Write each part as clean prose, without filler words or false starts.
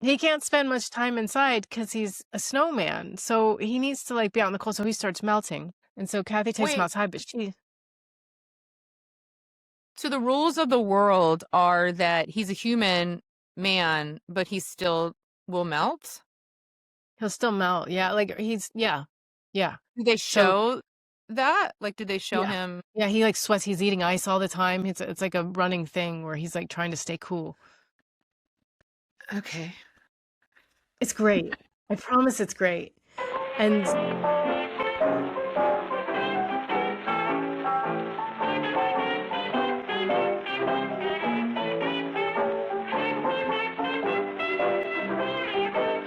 he can't spend much time inside because he's a snowman. So he needs to like be out in the cold. So he starts melting. And so Kathy takes him Wait, outside, but so the rules of the world are that he's a human man, but he still will melt? he'll still melt. Yeah. Like yeah. Do they So show that? Like, did they show yeah. him? Yeah. He like sweats. He's eating ice all the time. It's like a running thing where he's like trying to stay cool. Okay. It's great. I promise it's great. And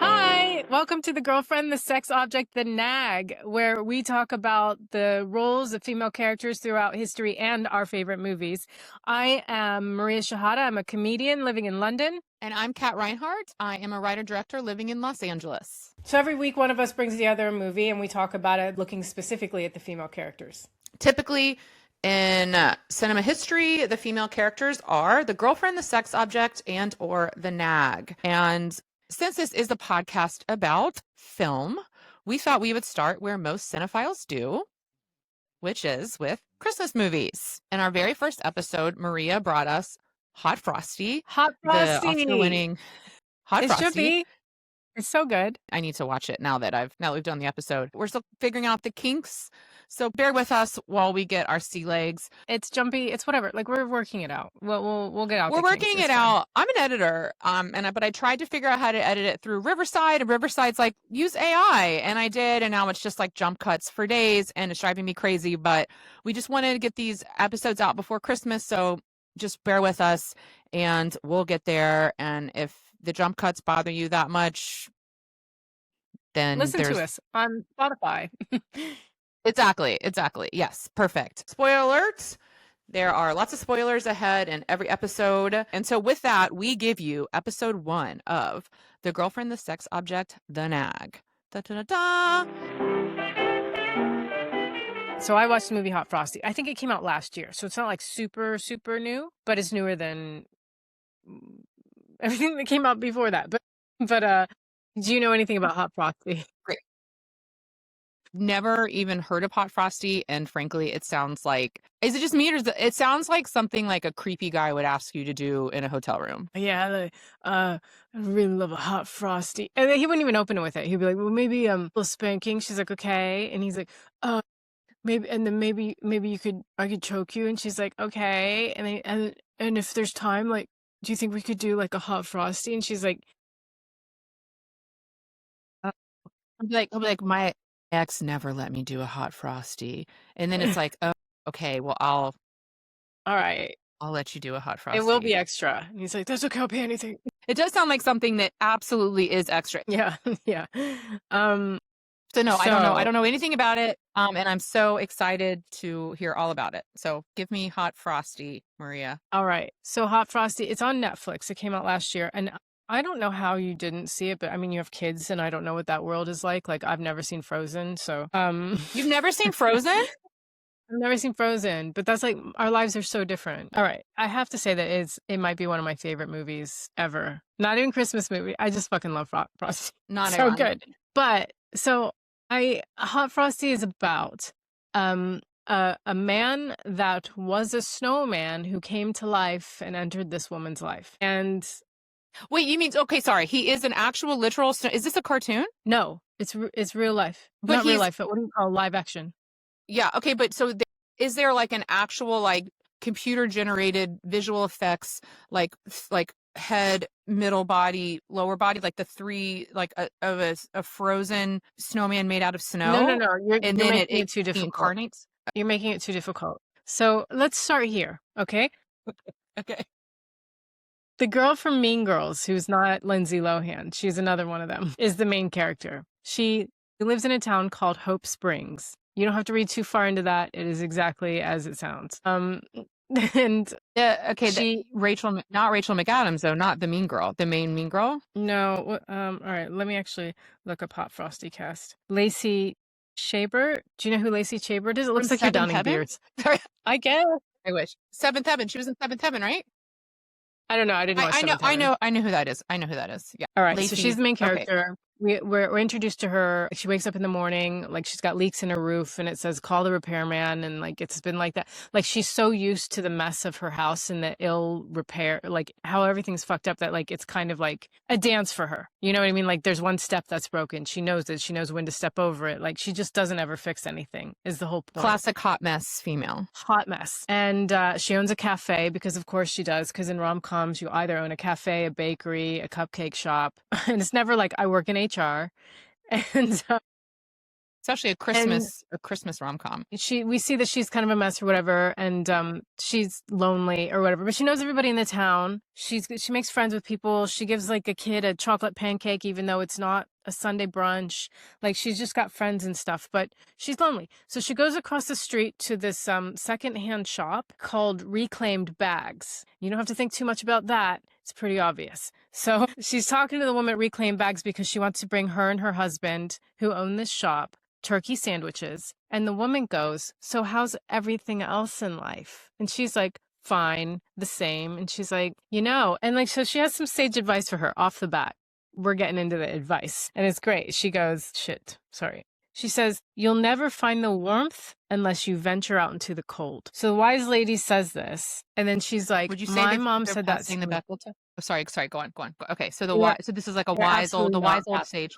hi, welcome to The Girlfriend, the Sex Object, the Nag, where we talk about the roles of female characters throughout history and our favorite movies. I am Maria Shehata. I'm a comedian living in London. And I'm Cat Rhinehart. I am a writer-director living in Los Angeles. So every week, one of us brings the other a movie, and we talk about it looking specifically at the female characters. Typically, in cinema history, the female characters are the girlfriend, the sex object, and or the nag. And since this is a podcast about film, we thought we would start where most cinephiles do, which is with Christmas movies. In our very first episode, Maria brought us Hot Frosty, Hot the Frosty! Oscar-winning Hot It Frosty. should be. It's so good. I need to watch it now that we've done the episode. We're still figuring out the kinks, so bear with us while we get our sea legs. It's jumpy. It's whatever. Like we're working it out. We'll get out. We're the kinks. working It's it fine. out. I'm an editor, but I tried to figure out how to edit it through Riverside, and Riverside's like, use AI, and I did, and now it's just like jump cuts for days, and it's driving me crazy. But we just wanted to get these episodes out before Christmas, so just bear with us, and we'll get there. And if the jump cuts bother you that much, then listen to us on Spotify. Exactly. Yes, perfect. Spoiler alerts. There are lots of spoilers ahead in every episode. And so with that, we give you episode 1 of The Girlfriend, the Sex Object, the Nag. Da-da-da-da. So I watched the movie Hot Frosty. I think it came out last year. So it's not like super, super new, but it's newer than everything that came out before that. But do you know anything about Hot Frosty? Great. Never even heard of Hot Frosty, and frankly, it sounds like, is it just me, or it sounds like something like a creepy guy would ask you to do in a hotel room? Yeah, I really love a Hot Frosty. And then he wouldn't even open it with it. He'd be like, well, maybe a little spanking. She's like, okay. And he's like, maybe, and then maybe I could choke you. And she's like, okay. And if there's time, like, do you think we could do like a Hot Frosty? And she's like, I'll be like, my ex never let me do a Hot Frosty. And then it's like, oh, okay, well, all right, I'll let you do a Hot Frosty. it will be extra. And he's like, that's okay, I'll pay anything. It does sound like something that absolutely is extra. Yeah, yeah. So no, I don't know anything about it. And I'm so excited to hear all about it. So give me Hot Frosty, Maria. All right. So Hot Frosty, it's on Netflix. It came out last year. And I don't know how you didn't see it, but I mean, you have kids and I don't know what that world is like. Like I've never seen Frozen. So, You've never seen Frozen? I've never seen Frozen, but that's like, our lives are so different. All right. I have to say that it might be one of my favorite movies ever. Not even Christmas movie. I just fucking love Frosty. Not so ironic. good. But so Hot Frosty is about, a man that was a snowman who came to life and entered this woman's life. And wait, you mean, okay, sorry. He is an actual literal, is this a cartoon? no, it's real life. But not real life, but what do you call live action? Yeah. Okay. But so is there like an actual like computer generated visual effects, like head, middle body, lower body, like the three, like a frozen snowman made out of snow? No. You're making it too difficult. Incarnates? You're making it too difficult. So let's start here. Okay. Okay. The girl from Mean Girls, who's not Lindsay Lohan, she's another one of them, is the main character. She lives in a town called Hope Springs. You don't have to read too far into that. It is exactly as it sounds. And yeah, okay, not Rachel McAdams though, not the mean girl, the main mean girl. No, all right. Let me actually look up Hot Frosty cast. Lacey Chabert. Do you know who Lacey Chabert is? It looks like you're downing beards. Sorry, I guess. I wish. Seventh Heaven. She was in Seventh Heaven, right? I don't know. I didn't watch I know, Seventh Heaven. I know who that is. I know who that is. Yeah. All right, so Lacey. she's the main Okay. character. We're introduced to her. She wakes up in the morning, like she's got leaks in her roof, and it says call the repairman, and like it's been like that. Like she's so used to the mess of her house and the ill repair, like how everything's fucked up that like it's kind of like a dance for her. You know what I mean? Like there's one step that's broken. She knows it. She knows when to step over it. Like she just doesn't ever fix anything. Is the whole point. Classic hot mess female. Hot mess. And she owns a cafe because of course she does, because in rom-coms you either own a cafe, a bakery, a cupcake shop, and it's never like I work in HR. And Especially a Christmas rom-com. we see that she's kind of a mess or whatever, and she's lonely or whatever, but she knows everybody in the town. She makes friends with people. She gives like a kid a chocolate pancake even though it's not a Sunday brunch. Like she's just got friends and stuff, but she's lonely. So she goes across the street to this secondhand shop called Reclaimed Bags. You don't have to think too much about that. It's pretty obvious. So she's talking to the woman at Reclaimed Bags because she wants to bring her and her husband, who own this shop, turkey sandwiches. And the woman goes, so how's everything else in life? And she's like, fine, the same. And she's like, and like, so she has some sage advice for her off the bat. We're getting into the advice and it's great. She goes, she says, you'll never find the warmth unless you venture out into the cold. So the wise lady says this. And then she's like, would you say my mom said that. The Bethel test? Oh, sorry. Go on. Okay. So so this is like a wise old sage.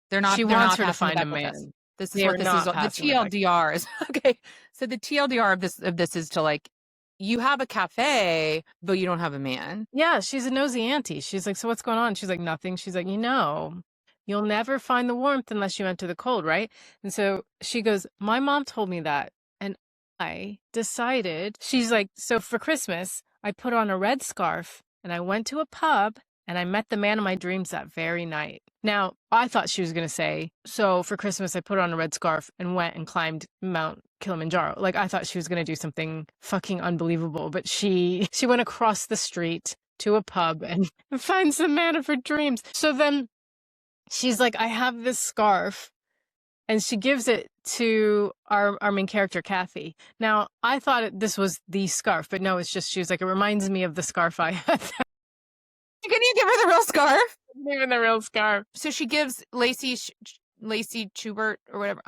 They're not. She wants her to find a man. Test. This is what this is. The TLDR is okay. So the TLDR of this is to like, you have a cafe, but you don't have a man. Yeah, she's a nosy auntie. She's like, so what's going on? She's like, nothing. She's like, you'll never find the warmth unless you enter the cold, right? And so she goes, my mom told me that, and I decided. She's like, so for Christmas, I put on a red scarf and I went to a pub. And I met the man of my dreams that very night. Now, I thought she was going to say, so for Christmas, I put on a red scarf and went and climbed Mount Kilimanjaro. Like, I thought she was going to do something fucking unbelievable. But she went across the street to a pub and finds the man of her dreams. So then she's like, I have this scarf. And she gives it to our main character, Kathy. Now, I thought this was the scarf, but no, it's just, she was like, it reminds me of the scarf I had. Can you give her the real scarf? Even the real scarf. So she gives Lacey Schubert or whatever.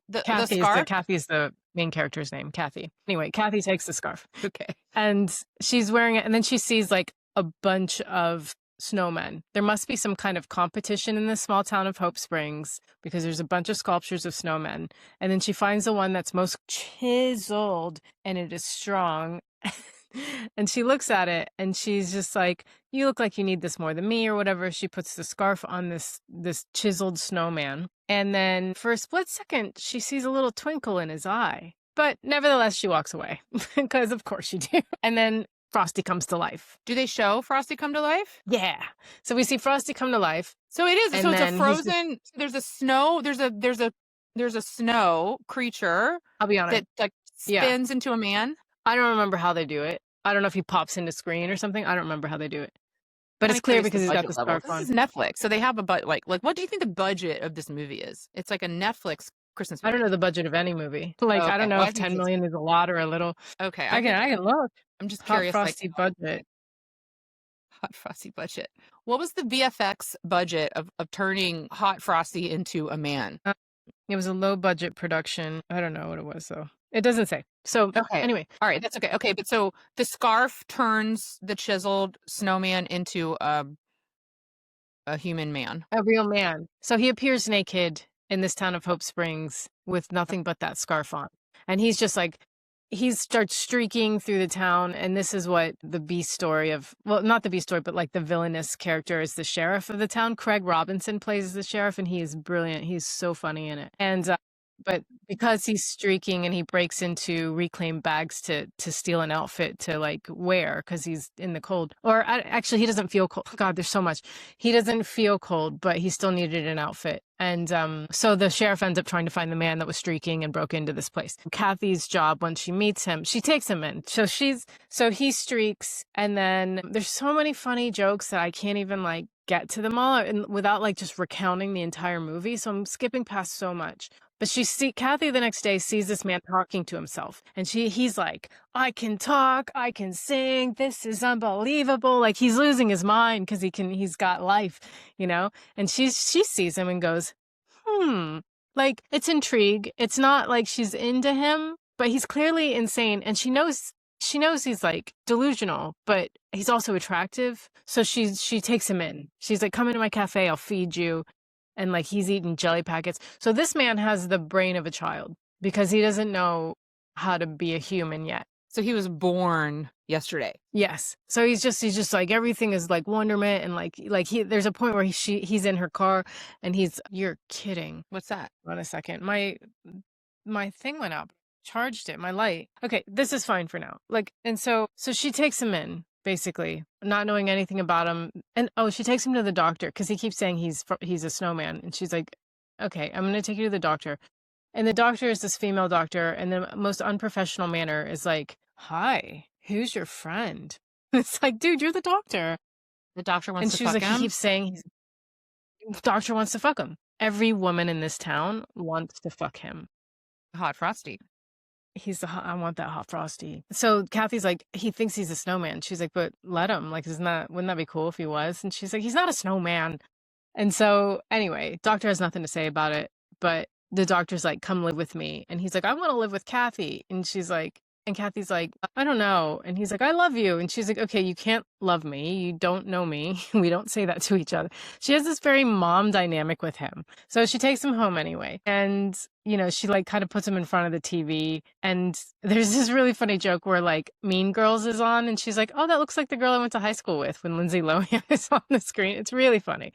The scarf. Kathy's the main character's name, Kathy. Anyway, Kathy takes the scarf. Okay. And she's wearing it, and then she sees like a bunch of snowmen. There must be some kind of competition in this small town of Hope Springs because there's a bunch of sculptures of snowmen. And then she finds the one that's most chiseled, and it is strong. And she looks at it and she's just like, you look like you need this more than me or whatever. She puts the scarf on this chiseled snowman. And then for a split second, she sees a little twinkle in his eye. But nevertheless, she walks away because of course you do. And then Frosty comes to life. Do they show Frosty come to life? Yeah. So we see Frosty come to life. So it is. So it's a frozen. There's a snow. There's a snow creature. I'll be honest. That like spins into a man. I don't remember how they do it. I don't know if he pops into screen or something. I don't remember how they do it. But it's clear because he's got the scarf on. This is Netflix. So they have a like what do you think the budget of this movie is? It's like a Netflix Christmas movie. I don't know the budget of any movie. Like I don't know if 10 million is a lot or a little. Okay. I can look. I'm just curious. Hot Frosty budget. Hot Frosty budget. What was the VFX budget of turning Hot Frosty into a man? It was a low budget production. I don't know what it was though. It doesn't say. So anyway. All right, that's okay. Okay, but so the scarf turns the chiseled snowman into a human man. A real man. So he appears naked in this town of Hope Springs with nothing but that scarf on. And he's just like, he starts streaking through the town. And this is what the B story of, well, not the B story, but like the villainous character is the sheriff of the town. Craig Robinson plays the sheriff and he is brilliant. He's so funny in it. And but because he's streaking and he breaks into Reclaimed Bags to steal an outfit to like wear because he's in the cold. Or actually, he doesn't feel cold. God, there's so much. He doesn't feel cold, but he still needed an outfit. And so the sheriff ends up trying to find the man that was streaking and broke into this place. Kathy's job when she meets him, she takes him in. So he streaks, and then there's so many funny jokes that I can't even like get to them all without like just recounting the entire movie. So I'm skipping past so much. But Kathy the next day sees this man talking to himself. And he's like, I can talk, I can sing, this is unbelievable. Like he's losing his mind because he's got life, you know? And she sees him and goes, like it's intrigue. It's not like she's into him, but he's clearly insane. And she knows he's like delusional, but he's also attractive. So she takes him in. She's like, come into my cafe, I'll feed you. And like he's eating jelly packets. So this man has the brain of a child because he doesn't know how to be a human yet. So he was born yesterday. Yes. So he's just like everything is like wonderment, and like there's a point where he's in her car and you're kidding. What's that? Hold on a second. My thing went up. Charged it, my light. Okay, this is fine for now. Like, and so she takes him in, basically, not knowing anything about him. And she takes him to the doctor because he keeps saying he's a snowman. And she's like, okay, I'm going to take you to the doctor. And the doctor is this female doctor, and the most unprofessional manner is like, hi, who's your friend? It's like, dude, you're the doctor. The doctor wants and to she's fuck like, him? He keeps saying doctor wants to fuck him. Every woman in this town wants to fuck him. Hot Frosty. I want that hot Frosty. So Kathy's like, he thinks he's a snowman. She's like, but let him. Like, wouldn't that be cool if he was? And she's like, he's not a snowman. And so anyway, doctor has nothing to say about it. But the doctor's like, come live with me. And he's like, I want to live with Kathy. And Kathy's like, I don't know. And he's like, I love you. And she's like, okay, you can't love me. You don't know me. We don't say that to each other. She has this very mom dynamic with him. So she takes him home anyway. And, you know, she like kind of puts him in front of the TV. And there's this really funny joke where like Mean Girls is on. And she's like, oh, that looks like the girl I went to high school with when Lindsay Lohan is on the screen. It's really funny.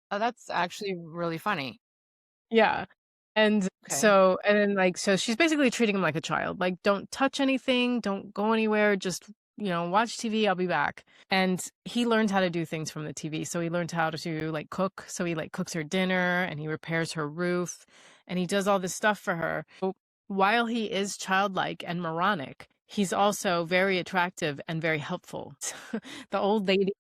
Oh, that's actually really funny. Yeah. And Okay. so she's basically treating him like a child. Like, don't touch anything, don't go anywhere, just, you know, watch TV, I'll be back. And he learned how to do things from the TV. So he learned how to like cook. So he like cooks her dinner and he repairs her roof and he does all this stuff for her. While he is childlike and moronic, he's also very attractive and very helpful. The old lady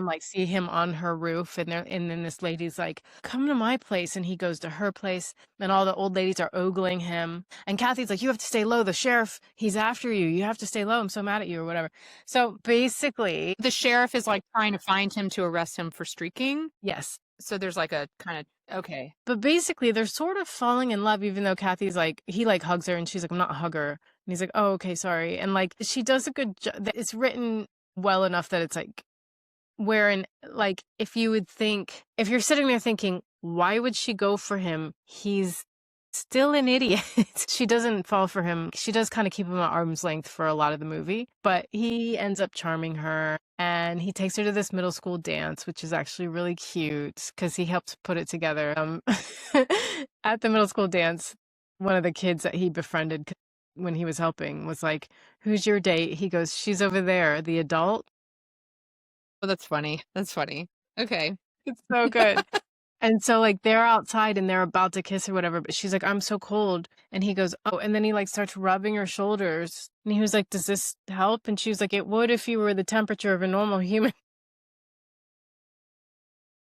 like see him on her roof and then this lady's like, come to my place, and he goes to her place and all the old ladies are ogling him, and Kathy's like, you have to stay low, the sheriff, he's after you, you have to stay low, I'm so mad at you, or whatever. So basically the sheriff is like trying to find him to arrest him for streaking. Yes. So there's like a kind of, okay, but basically they're sort of falling in love, even though Kathy's like, he like hugs her and she's like, I'm not a hugger, and he's like, oh, okay, sorry. And like she does a good job. It's written well enough that it's like, wherein, like, if you're sitting there thinking, why would she go for him? He's still an idiot. She doesn't fall for him. She does kind of keep him at arm's length for a lot of the movie, but he ends up charming her and he takes her to this middle school dance, which is actually really cute because he helped put it together. At the middle school dance, one of the kids that he befriended when he was helping was like, who's your date? He goes, she's over there, the adult. Oh, that's funny. That's funny. Okay. It's so good. And so like they're outside and they're about to kiss or whatever, but she's like, I'm so cold. And he goes, oh, and then he like starts rubbing her shoulders. And he was like, does this help? And she was like, it would if you were the temperature of a normal human.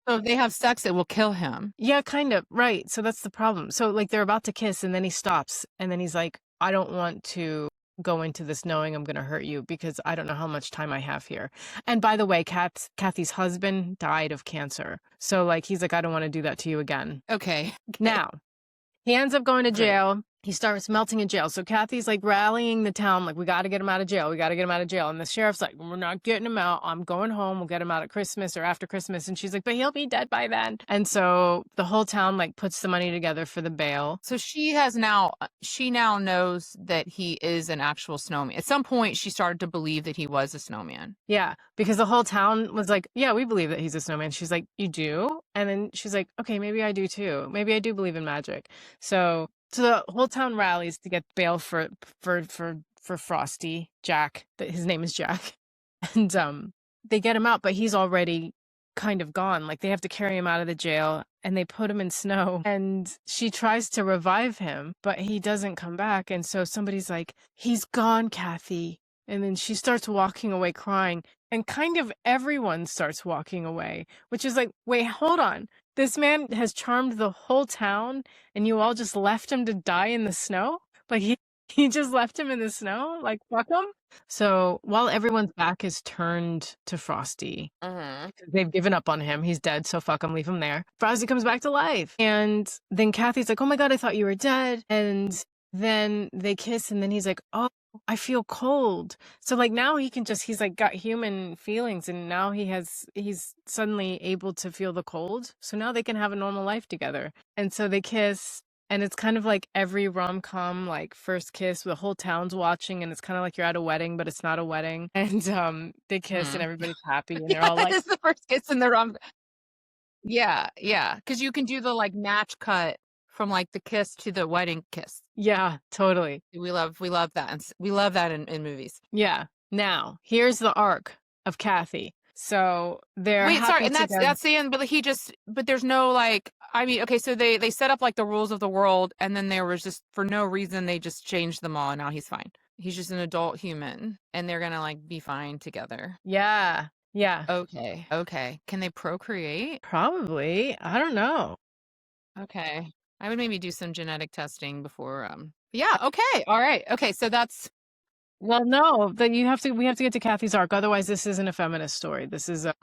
So if they have sex, it will kill him. Yeah, kind of. Right. So that's the problem. So like they're about to kiss and then he stops and then he's like, I don't want to go into this knowing I'm going to hurt you because I don't know how much time I have here. And by the way, Kathy's husband died of cancer. So like, he's like, I don't want to do that to you again. Okay. Now, he ends up going to Great. jail. He starts melting in jail. So Kathy's like rallying the town, like, we got to get him out of jail. We got to get him out of jail. And the sheriff's like, we're not getting him out. I'm going home. We'll get him out at Christmas or after Christmas. And she's like, but he'll be dead by then. And so the whole town like puts the money together for the bail. So she now knows that he is an actual snowman. At some point, she started to believe that he was a snowman. Yeah, because the whole town was like, yeah, we believe that he's a snowman. She's like, you do? And then she's like, okay, maybe I do too. Maybe I do believe in magic. So the whole town rallies to get bail for Frosty, Jack. His name is Jack. And they get him out, but he's already kind of gone. Like they have to carry him out of the jail and they put him in snow. And she tries to revive him, but he doesn't come back. And so somebody's like, he's gone, Kathy. And then she starts walking away crying. and kind of everyone starts walking away, which is like, wait, hold on. This man has charmed the whole town and you all just left him to die in the snow? Like he just left him in the snow? Like, fuck him? So while everyone's back is turned to Frosty, they've given up on him. He's dead, so fuck him, leave him there. Frosty comes back to life. And then Kathy's like, oh my God, I thought you were dead. And then they kiss, and then he's like, oh, I feel cold. So like now he's like got human feelings, and now he's suddenly able to feel the cold. So now they can have a normal life together. And so they kiss. And it's kind of like every rom-com, like first kiss, the whole town's watching, and it's kind of like you're at a wedding, but it's not a wedding. And they kiss, and everybody's happy, and they're all like, "It's the first kiss in the rom." Yeah, because you can do the like match cut from like the kiss to the wedding kiss. Yeah, totally. We love that, and we love that in movies. Yeah. Now here's the arc of Kathy. So they're sorry, and that's the end. But there's no like. I mean, okay, so they set up like the rules of the world, and then there was just for no reason they just changed them all, and now he's fine. He's just an adult human, and they're gonna like be fine together. Yeah. Okay. Can they procreate? Probably. I don't know. Okay, I would maybe do some genetic testing before. Yeah. Okay. All right. Okay. So that's. Well, no, then we have to get to Kathy's arc. Otherwise, this isn't a feminist story. This is a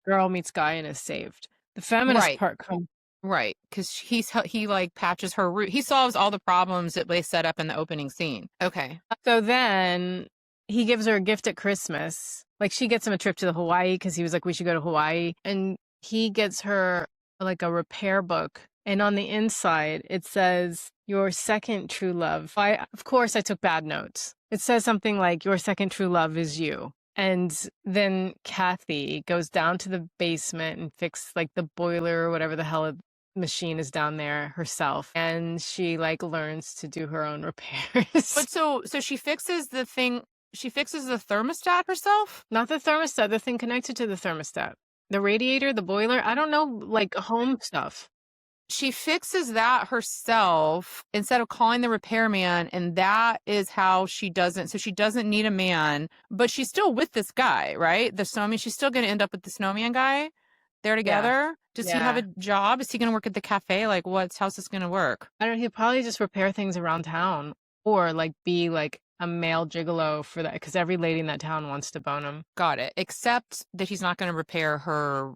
girl meets guy and is saved. The feminist part comes. Right, because he like patches her root. He solves all the problems that they set up in the opening scene. Okay. So then he gives her a gift at Christmas. Like she gets him a trip to Hawaii because he was like, we should go to Hawaii. And he gets her like a repair book. And on the inside, it says, your second true love. Of course, I took bad notes. It says something like, your second true love is you. And then Kathy goes down to the basement and fix like the boiler or whatever the hell machine is down there herself. And she like learns to do her own repairs. But so she fixes the thing. She fixes the thermostat herself? Not the thermostat, the thing connected to the thermostat. The radiator, the boiler, I don't know, like home stuff. She fixes that herself instead of calling the repairman, and that is how she doesn't need a man, but she's still with this guy, right? The snowman, she's still going to end up with the snowman guy. They're together. Yeah. Does he have a job? Is he going to work at the cafe? Like, how's this going to work? I don't know. He'll probably just repair things around town, or like be like a male gigolo for that, because every lady in that town wants to bone him. Got it. Except that he's not going to repair her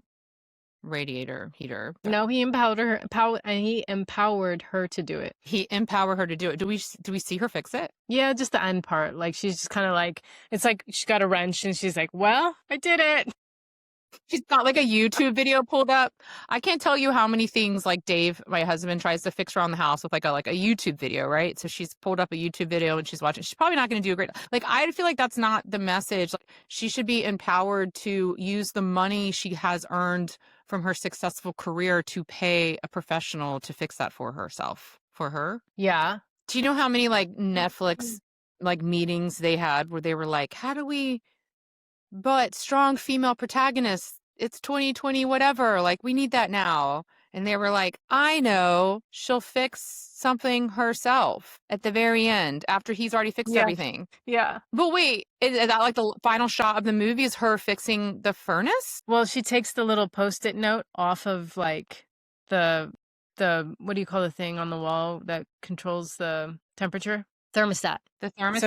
radiator heater. No, he empowered her, and he empowered her to do it. He empowered her to do it. Do we see her fix it? Yeah, just the end part. Like she's just kind of like, it's like she's got a wrench and she's like, well, I did it. She's got like a YouTube video pulled up. I can't tell you how many things like Dave, my husband, tries to fix around the house with like a YouTube video, right? So she's pulled up a YouTube video and she's watching. She's probably not going to do a great. Like I feel like that's not the message. Like, she should be empowered to use the money she has earned from her successful career to pay a professional to fix that for herself. For her. Yeah. Do you know how many like Netflix like meetings they had where they were like, how do we? But strong female protagonists, it's 2020, whatever. Like, we need that now. And they were like, I know, she'll fix something herself at the very end after he's already fixed everything. Yeah. But wait, is that like the final shot of the movie is her fixing the furnace? Well, she takes the little Post-it note off of like the what do you call the thing on the wall that controls the temperature? Thermostat. The thermostat?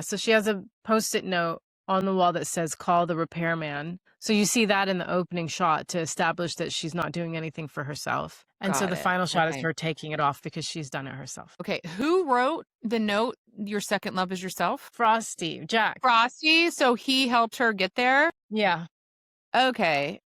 So she has a Post-it note on the wall that says call the repairman. So you see that in the opening shot to establish that she's not doing anything for herself. And so the final shot is her taking it off because she's done it herself. Okay. Who wrote the note, your second love is yourself? Frosty. Jack. Frosty. So he helped her get there? Yeah. Okay.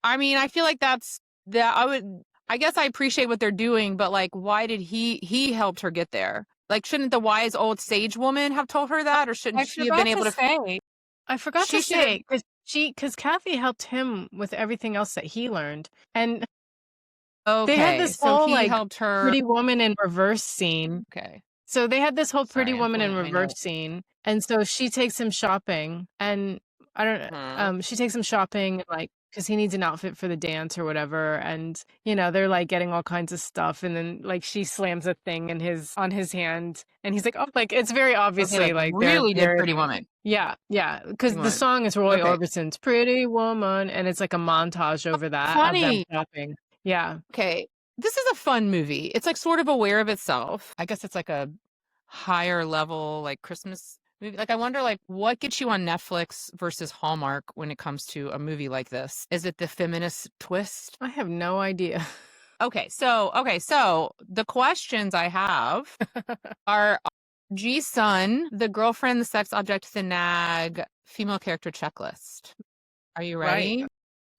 I mean, I feel like I guess I appreciate what they're doing, but like, why did he helped her get there? Like, shouldn't the wise old sage woman have told her that, or shouldn't she have been able to say? I forgot to say because Kathy helped him with everything else that he learned, and they had this whole like helped her pretty woman in reverse scene. Okay, so they had this whole pretty woman in reverse scene, and so she takes him shopping, and I don't know. She takes him shopping, like because he needs an outfit for the dance or whatever. And, they're like getting all kinds of stuff. And then like she slams a thing on his hand. And he's like, oh, like it's very Okay, obviously like like really did they're Pretty Woman. yeah, yeah. Because Pretty the Woman. song is Roy Okay. Orbison's Pretty Woman. And it's like a montage over that of them Funny. shopping. Yeah. Okay. This is a fun movie. It's like sort of aware of itself. I guess it's like a higher level, like Christmas movie. Like I wonder like what gets you on Netflix versus Hallmark when it comes to a movie like this? Is it the feminist twist? I have no idea. Okay, so the questions I have are G-Sun, the girlfriend, the sex object, the nag, female character checklist. Are you ready? Right.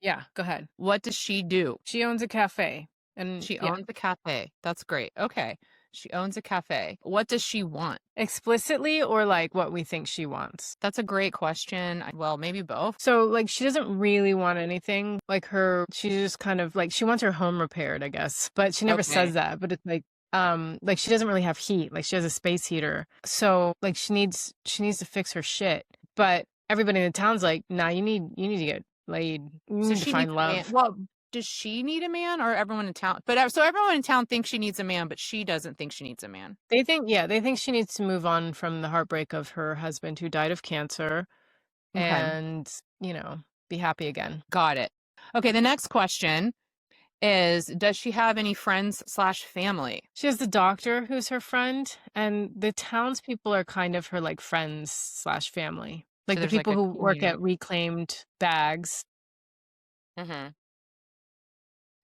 Yeah, go ahead. What does she do? She owns a cafe. And She owns a cafe. That's great. Okay. She owns a cafe. What does she want? explicitly or like what we think she wants? That's a great question. Well, maybe both. So like she doesn't really want anything. Like she just kind of like she wants her home repaired, I guess. But she never Okay. says that. But it's like she doesn't really have heat. Like she has a space heater. So like she needs to fix her shit. But everybody in the town's like, nah, you need to get laid. You So need to she find needs a man. love. Well, does she need a man or everyone in town? But so everyone in town thinks she needs a man, but she doesn't think she needs a man. They think she needs to move on from the heartbreak of her husband who died of cancer Okay. and, be happy again. Got it. Okay, the next question is, does she have any friends/family? She has the doctor who's her friend, and the townspeople are kind of her like friends/family. Like So the there's like people a who work at community. Reclaimed Bags, Mm-hmm.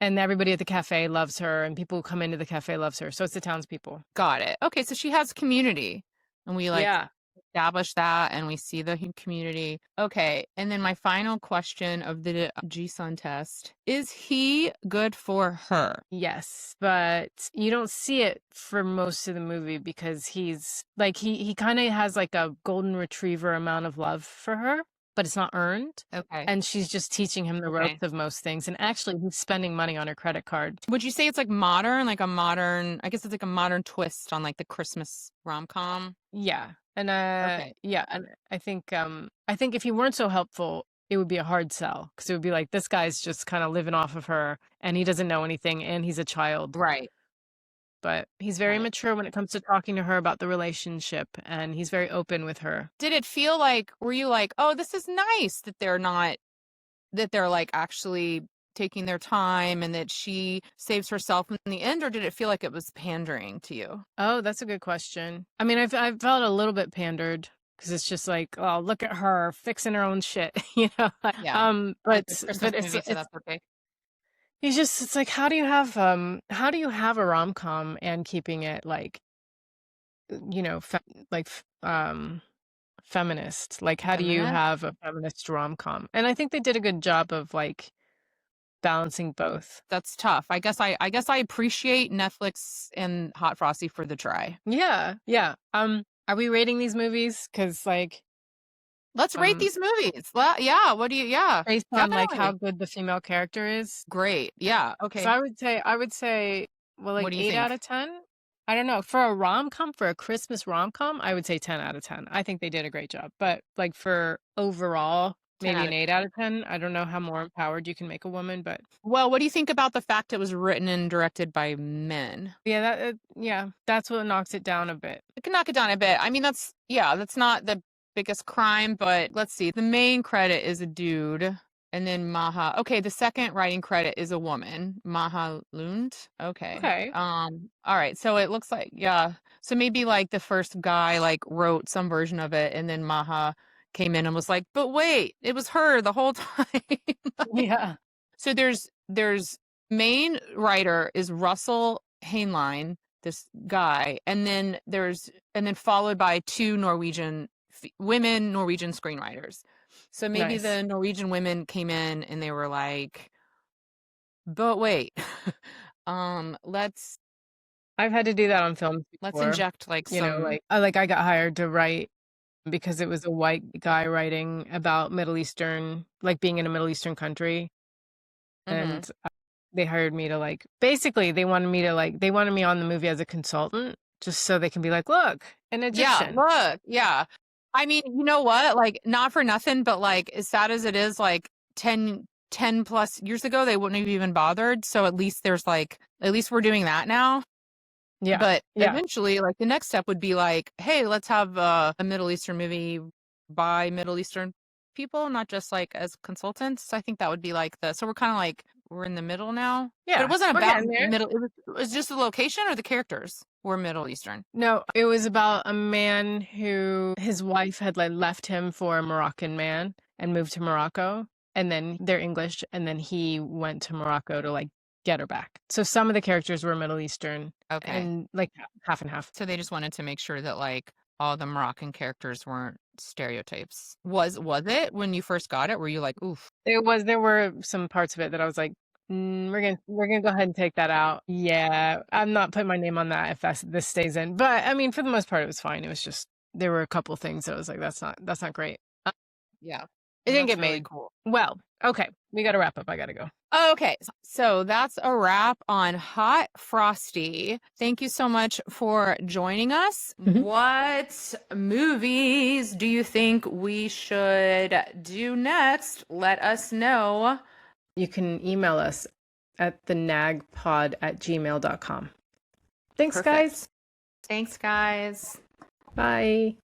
and everybody at the cafe loves her, and people who come into the cafe loves her. So it's the townspeople. Got it. Okay, so she has community, and we like Yeah. establish that, and we see the community. Okay, and then my final question of the G-Sun test: is he good for her? Yes, but you don't see it for most of the movie because he's like he kind of has like a golden retriever amount of love for her, but it's not earned. Okay. And she's just teaching him the Okay. ropes of most things. And actually, he's spending money on her credit card. Would you say it's like modern, I guess it's like a modern twist on like the Christmas rom-com? Yeah. And Okay. yeah, and I think if he weren't so helpful, it would be a hard sell because it would be like this guy's just kind of living off of her and he doesn't know anything and he's a child. Right. But he's very Right. mature when it comes to talking to her about the relationship and he's very open with her. Did it feel like, were you like, oh, this is nice that they're like actually taking their time and that she saves herself in the end, or did it feel like it was pandering to you? Oh, that's a good question. I mean, I've felt a little bit pandered because it's just like, oh, look at her fixing her own shit, Yeah. But It's a Christmas movie, so it's that's okay. it's like how do you have a rom-com and keeping it like feminist? Like how do you Feminist? have a feminist rom-com? And I think they did a good job of like balancing both. That's tough. I guess I appreciate Netflix and Hot Frosty for the try. Yeah. Are we rating these movies? Because like Let's rate these movies. Yeah. What do you? Yeah. based on like how Definitely. good the female character is. Great. Yeah. So Okay. I would say, well, like What do you 8 out think? of 10. I don't know. For a rom-com, for a Christmas rom-com, I would say 10 out of 10. I think they did a great job. But like for overall, 10 maybe out an of 8 out of 10. I don't know how more empowered you can make a woman, but Well, what do you think about the fact it was written and directed by men? yeah, that's what knocks it down a bit. It can knock it down a bit. I mean, that's not the biggest crime, but let's see. The main credit is a dude, and then Maha. Okay, the second writing credit is a woman, Maha Lund. Okay. Okay. All right. So it looks like, yeah. So maybe like the first guy like wrote some version of it, and then Maha came in and was like, but wait, it was her the whole time. Yeah. So there's main writer is Russell Heinlein, this guy, and then followed by two Norwegian Norwegian screenwriters. So maybe Nice. the Norwegian women came in and they were like, but wait, let's I've had to do that on films before. inject like some like I got hired to write because it was a white guy writing about Middle Eastern, like being in a Middle Eastern country. And they hired me to like, basically they wanted me on the movie as a consultant just so they can be like, look, an Egyptian. Yeah, look, yeah. I mean, you know what? Like, not for nothing, but like, as sad as it is, like 10 10 plus years ago, they wouldn't have even bothered. So at least there's like, at least we're doing that now. Yeah. But Yeah. eventually, like the next step would be like, hey, let's have a Middle Eastern movie by Middle Eastern people, not just like as consultants. I think that would be like so we're kind of like, we're in the middle now. Yeah. But it wasn't we're about getting there. middle. It was just the location or the characters were Middle Eastern. No, it was about a man who his wife had like left him for a Moroccan man and moved to Morocco. And then they're English. And then he went to Morocco to like get her back. So some of the characters were Middle Eastern. Okay. And like half and half. So they just wanted to make sure that like all the Moroccan characters weren't stereotypes. Was it when you first got it? Were you like, oof? There were some parts of it that I was like, we're gonna go ahead and take that out. Yeah, I'm not putting my name on that if this stays in. But I mean, for the most part, it was fine. It was just there were a couple things that I was like, that's not great. Yeah. It didn't get really made. cool. Well, okay, we got to wrap up. I got to go. Okay, so that's a wrap on Hot Frosty. Thank you so much for joining us. Mhm. What movies do you think we should do next? Let us know. You can email us at thenagpod@gmail.com. Thanks, Perfect. guys. Thanks, guys. Bye.